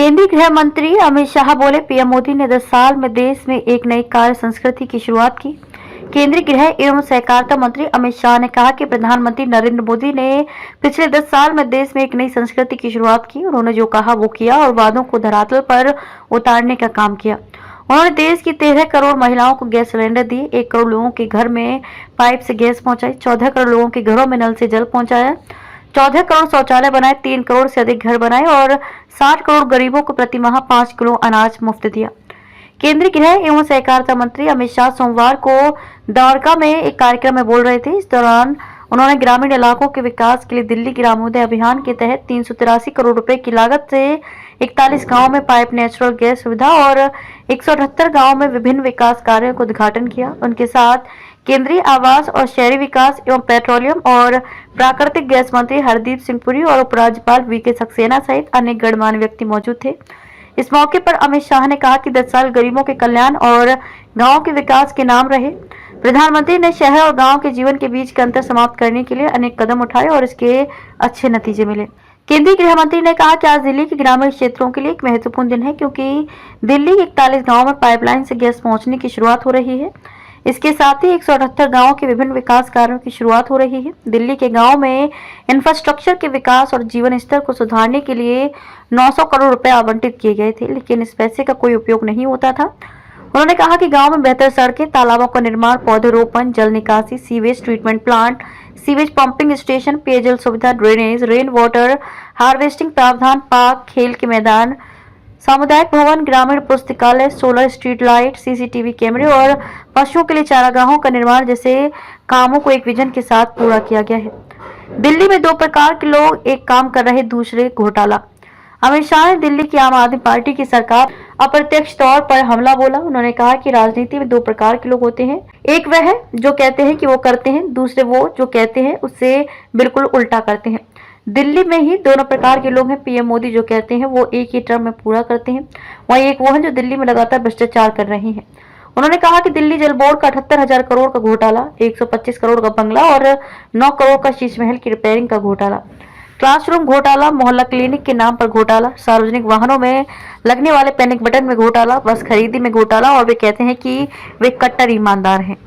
केंद्रीय गृह मंत्री अमित शाह बोले, पीएम मोदी ने 10 साल में देश में एक नई कार्य संस्कृति की शुरुआत की। केंद्रीय गृह एवं सहकारिता मंत्री अमित शाह ने कहा कि प्रधानमंत्री नरेंद्र मोदी ने पिछले 10 साल में देश में एक नई संस्कृति की शुरुआत की। उन्होंने जो कहा वो किया और वादों को धरातल पर उतारने का काम किया। उन्होंने देश की 13 करोड़ महिलाओं को गैस सिलेंडर दिए, 1 करोड़ लोगों के घर में पाइप से गैस पहुंचाई, 14 करोड़ लोगों के घरों में नल से जल पहुंचाया, 14 करोड़ शौचालय बनाए, 3 करोड़ से अधिक घर बनाए और 60 करोड़ गरीबों को प्रति माह 5 किलो अनाज मुफ्त दिया। केंद्रीय गृह एवं सहकारिता मंत्री अमित शाह सोमवार को द्वारका में एक कार्यक्रम में बोल रहे थे। इस दौरान उन्होंने ग्रामीण इलाकों के विकास के लिए दिल्ली ग्रामोदय अभियान के तहत 383 करोड़ रुपए की लागत से 41 गांवों में पाइप नेचुरल गैस सुविधा और 178 गांवों में विभिन्न विकास कार्यों का उद्घाटन किया। उनके साथ केंद्रीय आवास और शहरी विकास एवं पेट्रोलियम और प्राकृतिक गैस मंत्री हरदीप सिंह पुरी और उपराज्यपाल वीके सक्सेना सहित अन्य गणमान्य व्यक्ति मौजूद थे। इस मौके पर अमित शाह ने कहा कि 10 साल गरीबों के कल्याण और गांवों के विकास के नाम रहे। प्रधानमंत्री ने शहर और गांव के जीवन के बीच का अंतर समाप्त करने के लिए अनेक कदम उठाए और इसके अच्छे नतीजे मिले। केंद्रीय गृह मंत्री ने कहा कि आज दिल्ली के ग्रामीण क्षेत्रों के लिए एक महत्वपूर्ण दिन है, क्योंकि दिल्ली के 41 गाँव में पाइपलाइन से गैस पहुंचने की शुरुआत हो रही है। इसके साथ ही 178 गांवों के विभिन्न विकास कार्यों की शुरुआत हो रही है। दिल्ली के गांव में इंफ्रास्ट्रक्चर के विकास और जीवन स्तर को सुधारने के लिए 900 करोड़ रुपए आवंटित किए गए थे, लेकिन इस पैसे का कोई उपयोग नहीं होता था। उन्होंने कहा कि गांव में बेहतर सड़कें, तालाबों का निर्माण, पौधरोपण, जल निकासी, sewage treatment plant, sewage pumping station, पेयजल सुविधा, ड्रेनेज, रेन वाटर हार्वेस्टिंग प्रावधान, पार्क, खेल के मैदान, सामुदायिक भवन, ग्रामीण पुस्तकालय, सोलर स्ट्रीट लाइट, सीसीटीवी कैमरे और पशुओं के लिए चारागाहों का निर्माण जैसे कामों को एक विजन के साथ पूरा किया गया है। दिल्ली में 2 प्रकार के लोग एक काम कर रहे, दूसरे घोटाला। अमित शाह ने दिल्ली की आम आदमी पार्टी की सरकार अप्रत्यक्ष तौर पर हमला बोला। उन्होंने कहा कि राजनीति में 2 प्रकार के लोग होते हैं, एक वह है जो कहते हैं कि वो करते हैं, दूसरे वो जो कहते हैं उससे बिल्कुल उल्टा करते हैं। दिल्ली में ही दोनों प्रकार के लोग हैं। पीएम मोदी जो कहते हैं वो एक ही टर्म में पूरा करते हैं, वहीं एक वो है जो दिल्ली में लगातार भ्रष्टाचार कर रहे हैं। उन्होंने कहा कि दिल्ली जल बोर्ड का 78,000 करोड़ का घोटाला, 125 करोड़ का बंगला और 9 करोड़ का शीश महल की रिपेयरिंग का घोटाला, क्लासरूम घोटाला, मोहल्ला क्लिनिक के नाम पर घोटाला, सार्वजनिक वाहनों में लगने वाले पैनिक बटन में घोटाला, बस खरीदी में घोटाला और वे कहते हैं कि वे कट्टर ईमानदार हैं।